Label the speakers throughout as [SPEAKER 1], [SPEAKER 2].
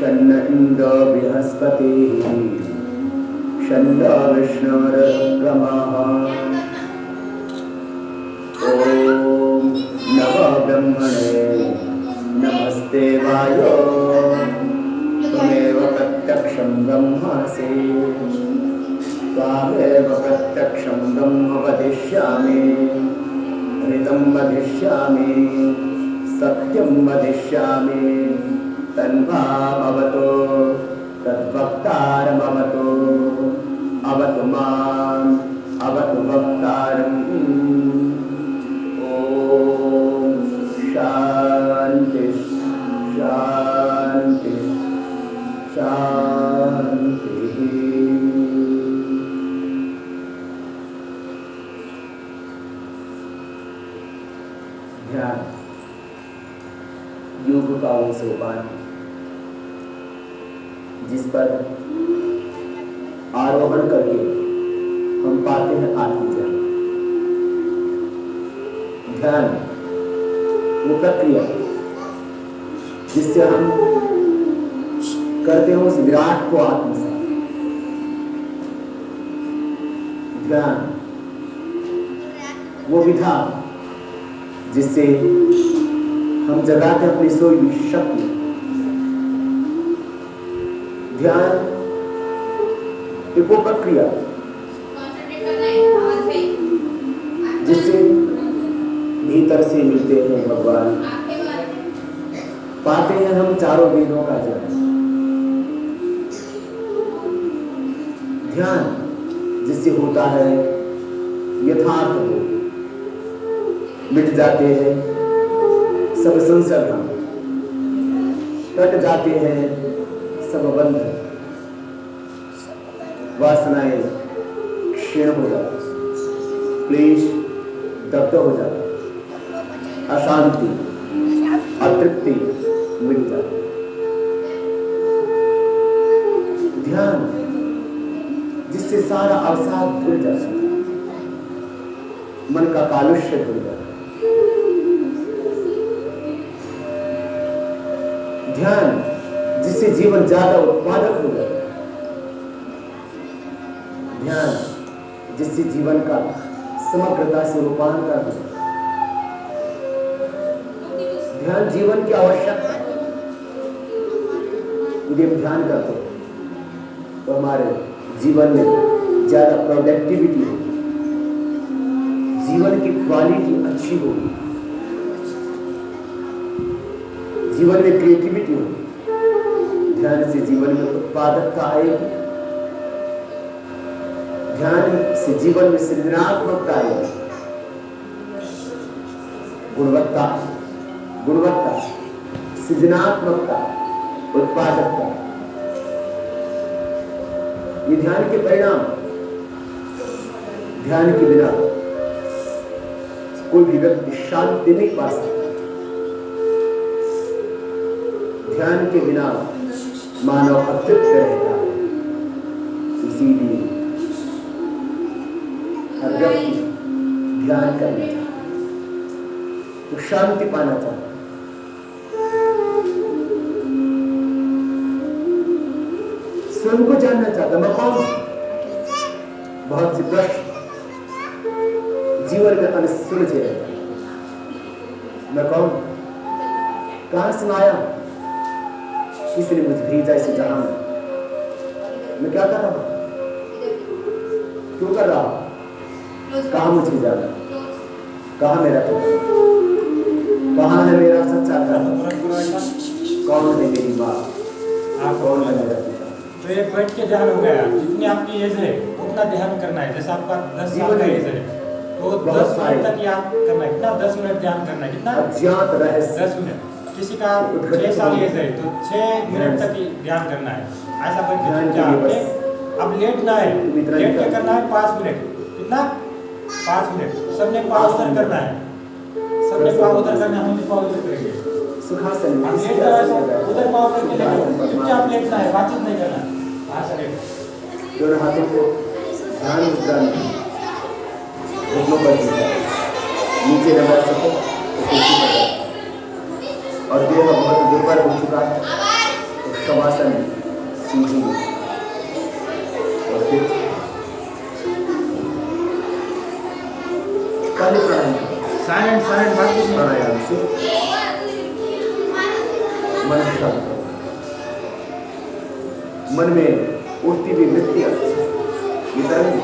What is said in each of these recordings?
[SPEAKER 1] शन्न इंद्र बृहस्पतिः शन्न विष्णुर्ब्रह्मः ओम नमो ब्रह्मणे नमस्ते वायो त्वमेव प्रत्यक्षं ब्रह्मासि त्वामेव प्रत्यक्षं ब्रह्म वदिष्यामि ऋतं वदिष्यामि सत्यं वदिष्यामि तन्मामवतु तद्वक्तारमवतु अवतु माम् अवतु वक्तारम् ओम शांति शांति शांति। ध्यान योग का वो सोपान जिस पर आरोहण करके हम पाते हैं आत्मज्ञान। ध्यान वो प्रक्रिया जिससे हम करते हैं उस विराट को आत्मसात। ध्यान वो विधा जिससे हम जगाते अपनी सोई हुई शक्ति। ध्यान एक वो प्रक्रिया जिससे भीतर से मिलते हैं भगवान, पाते हैं हम चारों वेदों का ज्ञान। ध्यान जिससे होता है यथार्थ हो, मिट जाते हैं सब संशय, कट जाते हैं सब बंध, वासनाएं क्षीण हो जाती, क्लेश दग्ध हो जाता, अशांति अतृप्ति मिट जाती। ध्यान जिससे सारा अवसाद धुल जाता है, मन का कालुष्य धुल जाता है। ध्यान जिससे जीवन ज्यादा उत्पादक हो जाता है। ध्यान जिससे जीवन का समग्रता से रूपांतर हो। ध्यान जीवन की आवश्यकता है। यदि हम ध्यान करते हैं तो हमारे जीवन में ज्यादा प्रोडक्टिविटी होगी, जीवन की क्वालिटी अच्छी होगी, जीवन में क्रिएटिविटी होगी। ध्यान से जीवन में उत्पादकता आएगी, ध्यान से जीवन में सृजनात्मकता आएगी। गुणवत्ता गुणवत्ता सृजनात्मकता उत्पादकता, ये ध्यान के परिणाम। ध्यान के बिना कोई भी व्यक्ति शांति नहीं पा सकता। ध्यान के बिना मानव अतृप्त रहता है। इसीलिए हर व्यक्ति ध्यान करना चाहता है, तो शांति पाना चाहता है। स्वयं को जानना चाहता मैं कौन हूं। बहुत से प्रश्न जीवन में अनसुलझे रहते हैं। मैं कौन, कहां से आया, किसने मुझे भेजा इसे जहां में, मैं क्या कर रहा हूं, क्यों कर रहा हूं, कहां मुझे जाना, कहां मेरा ठिकाना, कहां है मेरा सच्चा घर, कौन है मेरी माँ, कौन है मेरा पिता।
[SPEAKER 2] तो एक बैठ के ध्यान हो गया। जितनी आपकी एज है उतना ध्यान करना है। जैसे आपका 10 साल का एज है तो 10 मिनट तक याद करना है। कितना 10 मिनट ध्यान करना है, कितना
[SPEAKER 1] अज्ञात रहस्य।
[SPEAKER 2] 10 मिनट। किसी का 6 साल एज है तो 6 मिनट तक ध्यान करना है। ऐसा बैठ के
[SPEAKER 1] ध्यान
[SPEAKER 2] चुपचाप
[SPEAKER 1] के लिए
[SPEAKER 2] के अब लेटना है,
[SPEAKER 1] तुम इतना
[SPEAKER 2] लेट के
[SPEAKER 1] निकाल।
[SPEAKER 2] करना है 5 मिनट। कितना? 5 मिनट। सबने पाँव उधर करना है, सबने पाँव उधर करना है, हम भी पाँव उधर करेंगे।
[SPEAKER 1] सुखासन में
[SPEAKER 2] हम
[SPEAKER 1] इसी
[SPEAKER 2] लेट कर
[SPEAKER 1] आसन में
[SPEAKER 2] रहे हैं,
[SPEAKER 1] बैठो।
[SPEAKER 2] उधर पाँव करके लेटो,
[SPEAKER 1] सुखासन
[SPEAKER 2] चुपचाप लेटना है, बातचीत नहीं करना। ऐसा लेटो।
[SPEAKER 1] दोनों हाथों को ध्यान मुद्रा में घुटनों पर कीजिए। नीचे न बैठ सको तो कुर्सी पर बैठो। और देह बहुत दुर्बल हो चुका है तो शवासन सीधी और फिर पहले
[SPEAKER 2] साइलेंट साइलेंट बातचीत नहीं।
[SPEAKER 1] प्राणायाम से मन शांत करो। मन में उठती हुई वृत्तियां, ये तरंग,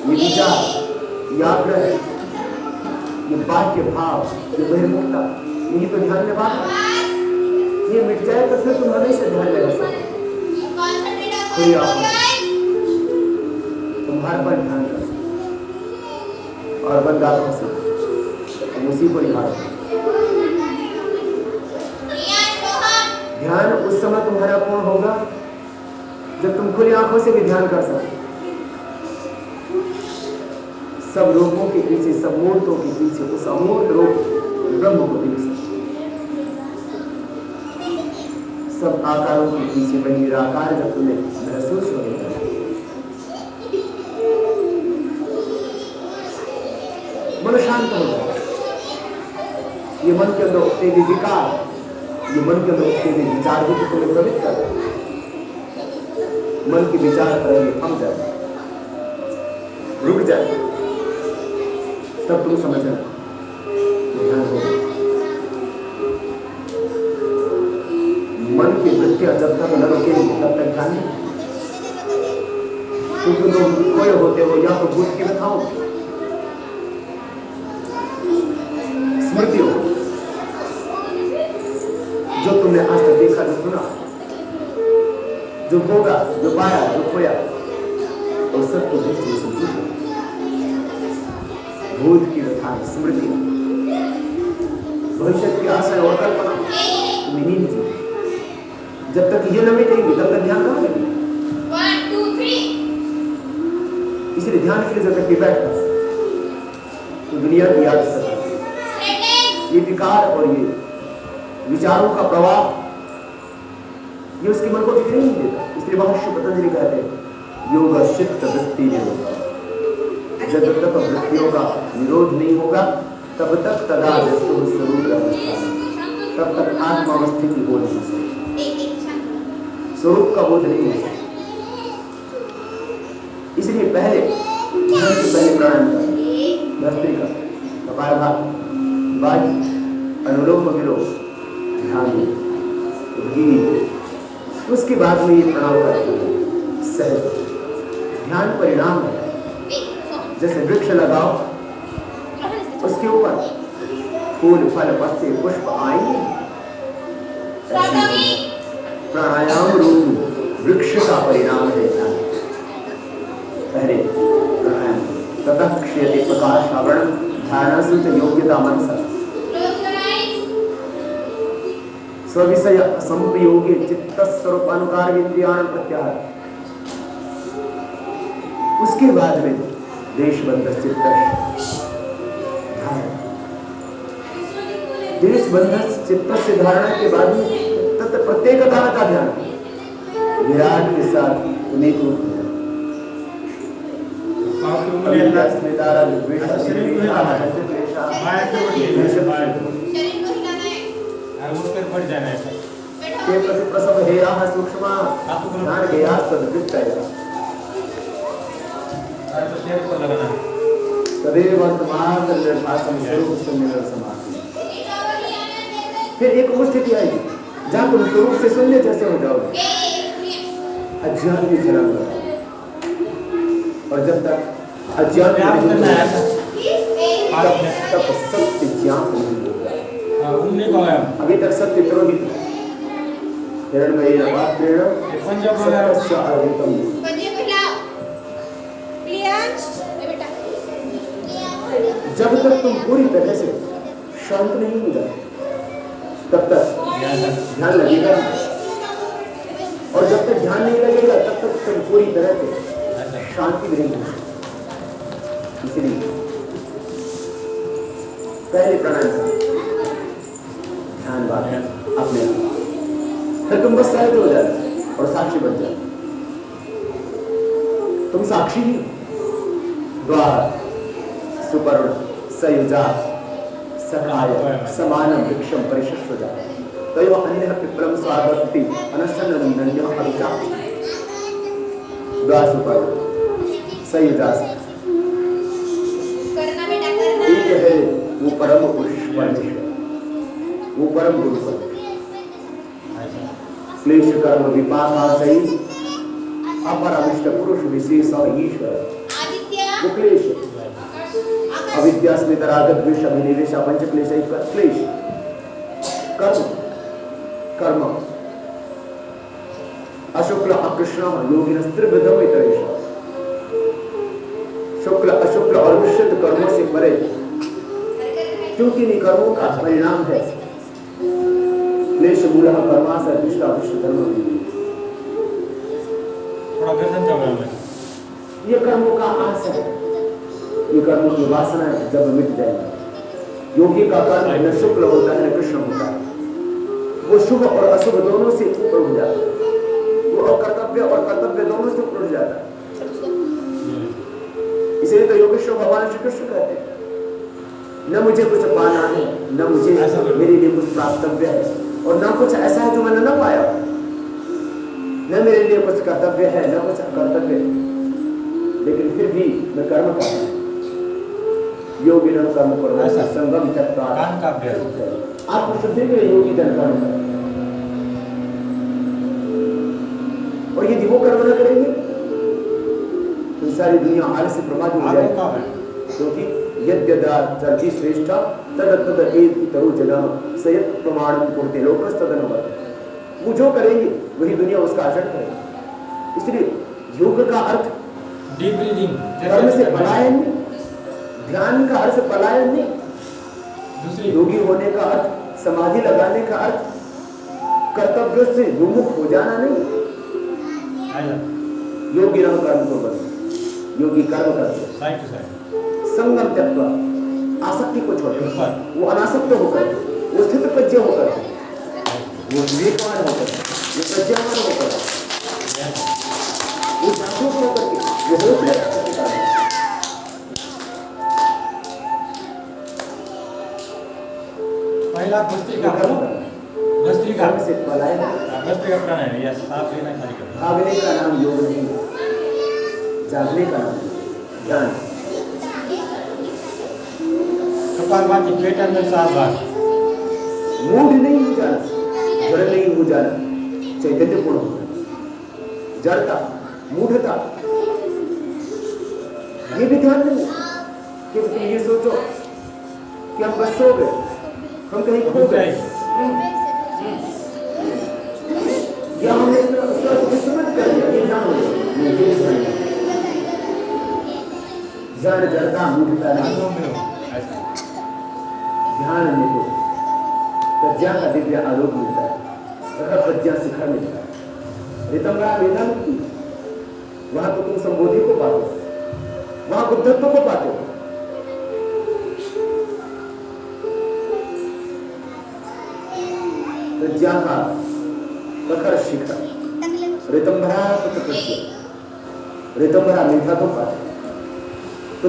[SPEAKER 1] ये विचार, ये आग्रह, ये बाह्य भाव, ये बहिर्मुखता, यही तो ध्यान में बात है। ये मिट जाए तो फिर तुम हमेशा ध्यान लगा सकते खुली आंखों से तुम हर पल ध्यान कर सकते और बंद आंखों से तुम उसी को निहारो। ध्यान उस समय तुम्हारा पूर्ण होगा जब तुम खुली आंखों से भी ध्यान कर सको। सब रूपों के पीछे, सब मूर्तों के पीछे उस अमूर्त रूप ब्रह्म को देख सको। सब आकारों के पीछे वही निराकार जब तुम्हें महसूस होगा। मन शांत हो जाए। ये मन के अंदर उठते हुए विकार, ये मन के अंदर उठते हुए विचार भी तो तुम्हें प्रवृत्त कर रहे हैं। मन के विचार करेंगे थम जाए, रुक जाए, तब तुम समझना ध्यान होगा। मन की वृत्तियां जब तक न रुकेंगी तब तक ध्यान नहीं। क्योंकि तुम खोए होते हो या तो भूत की व्यथाओं, स्मृतियों, जो तुमने आज तक देखा, जो सुना, जो होगा, जो पाया, जो खोया, और सब कुछ दृष्टि से जुड़े। भूत की व्यथा, स्मृति, भविष्य की आशा और कल्पना तुम्हें नींद जी। जब तक ये न मिटेगी तब तक ध्यान कहाँ लगेगा।
[SPEAKER 3] 1 2 3
[SPEAKER 1] इसलिए ध्यान के लिए जब तक बैठता तो दुनिया की याद सताती, ये विकार और ये विचारों का प्रवाह ये उसके मन को दिखने नहीं देता। इसलिए महर्षि पतंजलि कहते हैं योग चित्त वृत्ति निरोध। जब तक वृत्तियों का निरोध नहीं होगा तब तक तदा स्वरूप अवस्था, तब तक आत्मावस्थिति हो नहीं सकती, स्वरूप का बोध नहीं हो सकता। इसलिए पहले ध्यान से पहले प्राणायाम करें, भस्त्रिका, कपालभाति, वायु, अनुलोम विलोम, ध्यान, उद्गीत, उसके बाद में ये प्रणाम करते हैं। सहज ध्यान परिणाम है। जैसे वृक्ष लगाओ, उसके ऊपर फूल, फल, पत्ते, पुष्प आएंगे। प्राणायाम रूप वृक्ष का परिणाम है ध्यान। पहले प्राणायाम, ततः क्षयते प्रकाश आवरण ध्यानासुत योग्यता मनसा स्विषय संप्रयोगे चित्त स्वरूप अनुकार इंद्रियाण प्रत्याहार। उसके बाद में देशबंध चित्त देशबंध चित्त से धारणा के बाद में तत् प्रत्येकता का ध्यान, विराट के साथ अनेक रूप है। अस्मितारा विद्वेष
[SPEAKER 2] उठकर बढ़ जाना है।
[SPEAKER 1] के प्रति प्रसव हेरा सूक्ष्म ध्यान गया सद्वित करेगा।
[SPEAKER 2] तो शेर को लगाना
[SPEAKER 1] सदैव वर्तमान निर्भासम स्वरूप शून्य समाधि। फिर एक और स्थिति आएगी जहां तुम स्वरूप से शून्य जैसे हो जाओगे, अज्ञान की झलक लगाओ। और जब तक अज्ञान
[SPEAKER 2] करना है
[SPEAKER 1] तब सत्य ज्ञान नहीं होगा।
[SPEAKER 2] उनने कहा
[SPEAKER 1] अभी तक सत्य तिरोहित है। हिरण्मयी नवात्रेण
[SPEAKER 2] पंजाब
[SPEAKER 1] सत्यस्य अद्वैतम। जब तक तुम पूरी तरह से शांत नहीं हो जाते तब तक ध्यान लगेगा और जब तक ध्यान नहीं लगेगा तब तक तुम पूरी तरह से
[SPEAKER 2] ऐसा
[SPEAKER 1] शांति में नहीं। इसलिए पहले प्राणायाम करो, ध्यान बात है अपने आप, फिर तुम बस सहज हो जाए और साक्षी बन जाए। तुम साक्षी ही द्वार सुपर सयुजा सखाय समानम वृक्षम परिशस्व जाए तयो अन्यः पिपलम स्वागति अनशनं नन्यः अभिषा द्वार सुपर सयुजा
[SPEAKER 3] करना बेटा करना।
[SPEAKER 1] एक है वो परम पुरुष परमेश्वर, वो परम गुरु पर
[SPEAKER 2] ऐसा
[SPEAKER 1] क्लेश कर्म विपाका सही अपर अविष्ट पुरुष विशेष और ईश्वर
[SPEAKER 3] आदित्य
[SPEAKER 1] वो क्लेश
[SPEAKER 3] आकाश
[SPEAKER 1] अविद्या स्मित राग द्वेष अभिनिवेश पंच क्लेश क्लेश कर्म कर्म अशुक्ल अकृष्ण योगिन त्रिविधम इतरेश शुक्ल अशुक्ल और मिश्रित कर्मों से परे, क्योंकि इन कर्मों का परिणाम है क्लेश मूलः कर्मास अविष्ट अविष्ट धर्म।
[SPEAKER 2] थोड़ा गर्दन दबाओ मैं।
[SPEAKER 1] ये कर्मों का आस है, ये कर्मों की वासना है जब मिट जाएगी। योगी का कर्म न शुक्ल होता है न कृष्ण होता है, वो शुभ और अशुभ दोनों से ऊपर उठ जाता है, वो अकर्तव्य और कर्तव्य दोनों से ऊपर उठ जाता है। इसलिए तो योगेश्वर भगवान श्री कृष्ण कहते हैं न मुझे कुछ पाना है न मुझे मेरे लिए कुछ प्राप्तव्य है और न कुछ ऐसा है जो मैंने न पाया, न मेरे लिए कुछ कर्तव्य है न कुछ अकर्तव्य है, लेकिन फिर भी मैं कर्म करता हूँ। योगी न कर्म करो संगम चक्का
[SPEAKER 2] कान का अभ्यास
[SPEAKER 1] आपको शुद्धि के लिए योगी जन कर्म करें, और यदि वो कर्म न करेंगे तो सारी दुनिया आलस से प्रमाद हो
[SPEAKER 2] आगे
[SPEAKER 1] जाएगी।
[SPEAKER 2] का है
[SPEAKER 1] क्योंकि यद्यदा चर्ची श्रेष्ठ तदत्तद एतरो जनाः सयत् प्रमाणं कुरुते लोकस्तदनवत्, वो जो करेंगे वही दुनिया उसका आचरण करेगी। इसलिए योग का अर्थ
[SPEAKER 2] डीप ब्रीदिंग
[SPEAKER 1] कर्म से पलायन नहीं, ध्यान का अर्थ पलायन नहीं,
[SPEAKER 2] दूसरी
[SPEAKER 1] योगी होने का अर्थ समाधि लगाने का अर्थ कर्तव्य से विमुख हो जाना नहीं।
[SPEAKER 2] ऐसा
[SPEAKER 1] योगी रह कर्म को बस, योगी कर्म करते
[SPEAKER 2] साइड टू साइड
[SPEAKER 1] संगम त्यक्त्वा आसक्ति को छोड़े,
[SPEAKER 2] ऊपर
[SPEAKER 1] वो अनासक्त होकर, वो स्थित प्रज्ञ होकर, वो विवेकवान होकर, वो प्रज्ञावान होकर, वो जागरूक होकर के वो होश में रहता है।
[SPEAKER 2] पहला भस्त्रिका
[SPEAKER 1] कर्म करना,
[SPEAKER 2] भस्त्रिका
[SPEAKER 1] कर्म से पलायन,
[SPEAKER 2] भस्त्रिका प्राणायाम या सांस लेना खाली करना।
[SPEAKER 1] भागने का नाम योग नहीं है, जागने का नाम ध्यान।
[SPEAKER 2] कपालभाति पेट अंदर 7 बार
[SPEAKER 1] मूढ़ नहीं हो जाना, जड़ नहीं हो जाना, चैतन्य पूर्ण होना। जड़ता मूढ़ता ये भी ध्यान नहीं, कि तुम ये सोचो कि हम बस सो गए, हम कहीं खो गए, या हमने विस्मृत कर दिया, ये ना हो, ये जड़ जड़ता मूढ़ता नहीं।
[SPEAKER 2] ऐसा
[SPEAKER 1] ध्यान में तो प्रज्ञा का दिव्य आलोक मिलता है तथा प्रज्ञा शिखर मिलता है। रितंबरा वेदांत की वहां तो तुम संबोधि को पाते हो, वहां बुद्धत्व को पाते हो। प्रज्ञा का प्रखर शिखर रितंबरा तो प्रज्ञा, रितंबरा मीठा तो पाते तो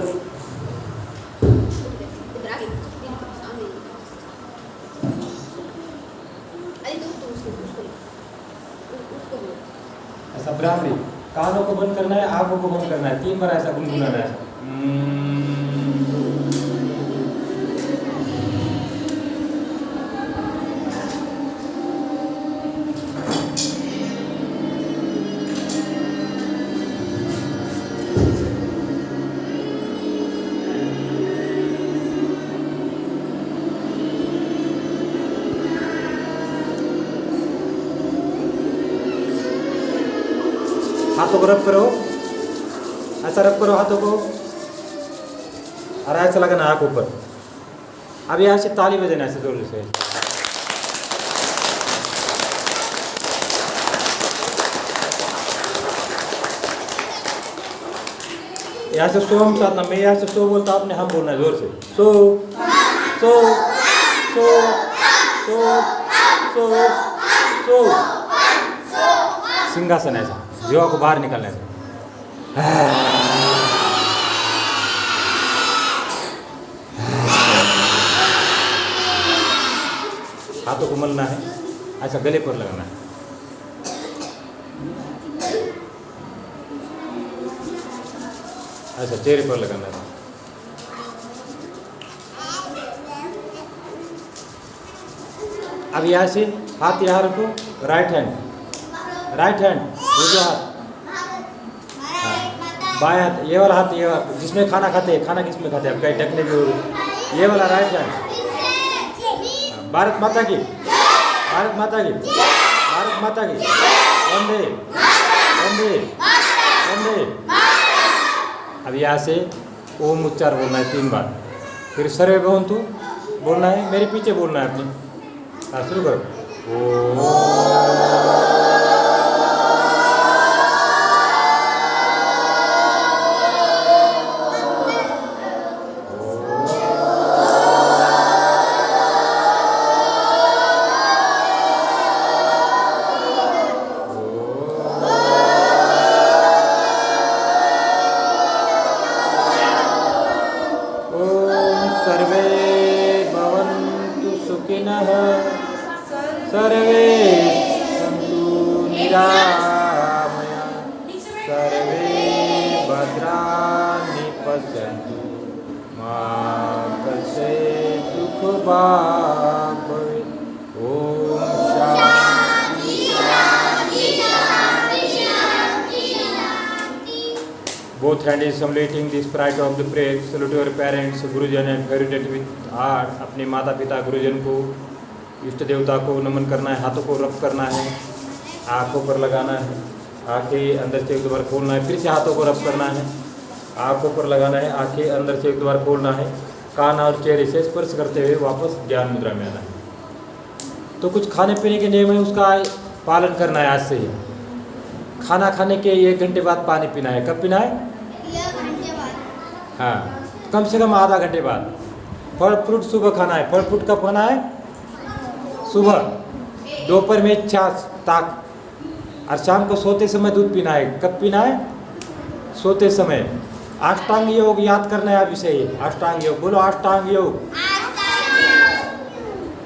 [SPEAKER 2] ऐसा ब्राह्मणी कानों को बंद करना है, आंखों को बंद करना है, 3 बार ऐसा गुनगुनाना है। हाथों को रब करो, ऐसा रब करो हाथों को, और ऐसा लगाना आँख ऊपर। अब यहाँ से ताली बजाना ऐसे जोर से। यहाँ से सो हम साधना, मैं यहाँ से सो बोलता आपने हम बोलना है जोर से। सो सो सो सो सो सो। सिंहासन ऐसा, जीवा को बाहर निकालने से। हाथों को मलना है, ऐसा गले पर लगाना है। ऐसा चेहरे पर लगाना है। अब यहाँ से हाथ यहाँ रखो, राइट हैंड, राइट हैंड, जो हाथ, बाएं हाथ, ये वाला हाथ, ये वाला जिसमें खाना खाते हैं, खाना किसमें खाते हैं, अब कहीं ढकने की, ये वाला राइट हैंड। भारत माता की, भारत माता की, भारत माता की, वंदे वंदे वंदे। अब यहाँ से ओम उच्चार बोलना है 3 बार, फिर सर्वे भवन्तु बोलना है, मेरे पीछे बोलना है अपने। शुरू करो। ओम सर्वे भवन्तु सुखिनः, सर्वे सन्तु निरामया, सर्वे भद्राणि पश्यन्तु, मा कश्चित् दुःखभाग् भवेत्। ओम शांति शांति शांति शांति। Both hand is saluting the sprite of the prayer. Salute your parents, गुरुजन and heritage with art. अपने माता पिता गुरुजन को, इष्ट देवता को नमन करना है। हाथों को रब करना है, आँखों पर लगाना है, आँखें अंदर से एक दो बार खोलना है, फिर से हाथों को रब करना है, आँखों पर लगाना है, आँखें अंदर से एक दो बार खोलना है, कान और चेहरे से स्पर्श करते हुए वापस ज्ञान मुद्रा में आना है। तो कुछ खाने पीने के नियम है, उसका पालन करना है आज से ही। खाना खाने के 1 घंटे बाद पानी पीना है। कब पीना है? हाँ, कम से कम आधा घंटे बाद। फल फ्रूट सुबह खाना है। फल फ्रूट कब खाना है? सुबह। दोपहर में छाछ ताक, और शाम को सोते समय दूध पीना है। कब पीना है? सोते समय। अष्टांग योग याद करना है आप इसे। अष्टांग योग बोलो, अष्टांग योग।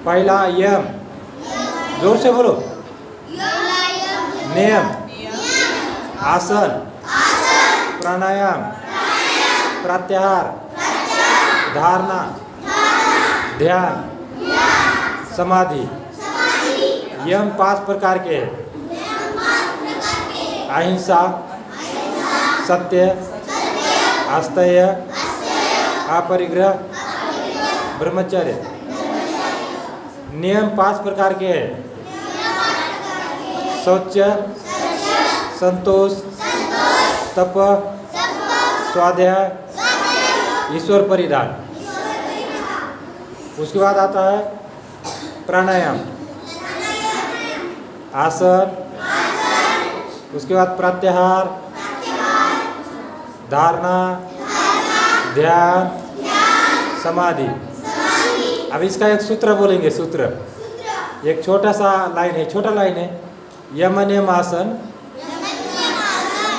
[SPEAKER 2] पहला यम, जोर से बोलो। नियम, आसन, प्राणायाम, प्रत्याहार, धारणा, ध्यान, समाधि। यम 5 प्रकार के हैं। अहिंसा, सत्य, आस्तेय, अपरिग्रह, ब्रह्मचर्य। नियम 5 प्रकार के हैं। शौच, संतोष, तप, स्वाध्याय, ईश्वर परिधान। उसके बाद आता है प्राणायाम, आसन, उसके बाद प्रत्याहार, धारणा, ध्यान, समाधि। अब इसका एक सूत्र बोलेंगे। सूत्र एक छोटा सा लाइन है, छोटा लाइन है। यम नियम आसन,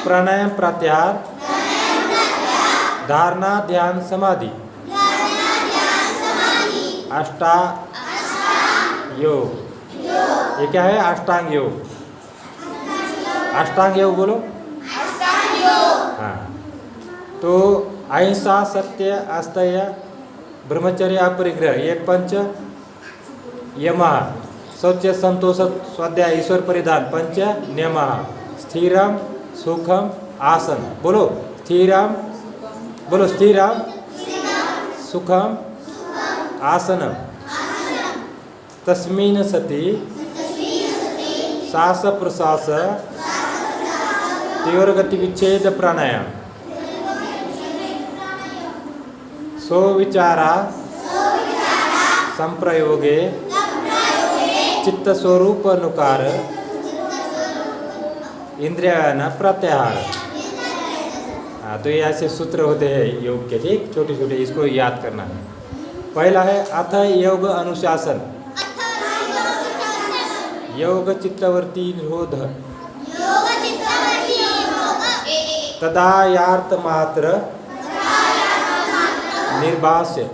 [SPEAKER 2] प्राणायाम प्रत्याहार, धारणा ध्यान समाधि, अष्टा योग। ये क्या है? अष्टांग योग। अष्टांग योग बोलो। हाँ, तो अहिंसा, सत्य, आस्तेय, ब्रह्मचर्य, अपरिग्रह, ये 5 यमः। शौच, संतोष, स्वाध्याय, ईश्वर परिधान, 5 नियमः। स्थिरम, सुखम, आसन। बोलो स्थिरम, बोलो स्थिरम, सुखम, आसनम। तस्मिन् सति श्वास प्रश्वास तीव्रगति विच्छेद प्राणायाम। सो विचारा संप्रयोगे चित्त स्वरूप अनुकार इंद्रियान प्रत्याहार। हाँ, तो ये ऐसे सूत्र होते हैं योग के, ठीक, छोटे छोटे, इसको याद करना है। पहला है अथ योग अनुशासन, योग चित्तवृत्ति निरोध, तदा यार्थ मात्र निर्भाष्य।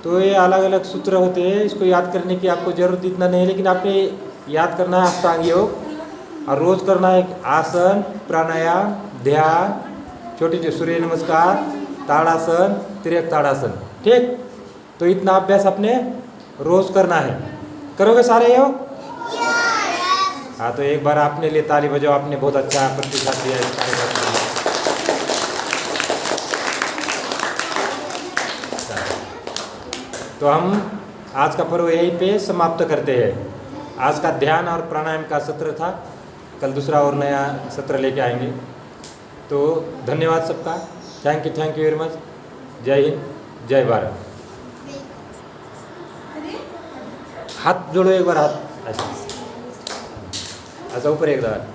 [SPEAKER 2] तो ये अलग अलग सूत्र होते हैं, इसको याद करने की आपको जरूरत इतना नहीं है, लेकिन आपने याद करना है अष्टांग योग, और रोज करना है आसन, प्राणायाम, ध्यान, छोटे छोटे सूर्य नमस्कार, ताड़ासन, तिर्यक ताड़ासन, ठीक। तो इतना अभ्यास अपने रोज करना है। करोगे सारे योग? हाँ, तो एक बार आपने लिए ताली बजाओ, आपने बहुत अच्छा प्रतिसाद दिया इस कार्यक्रम में। तो हम आज का पर्व यहीं पे समाप्त करते हैं। आज का ध्यान और प्राणायाम का सत्र था, कल दूसरा और नया सत्र लेके आएंगे। तो धन्यवाद सबका, थैंक यू वेरी मच। जय हिंद, जय भारत। हाथ जोड़ो एक बार, हाथ ऐसा ऐसा ऊपर एक बार।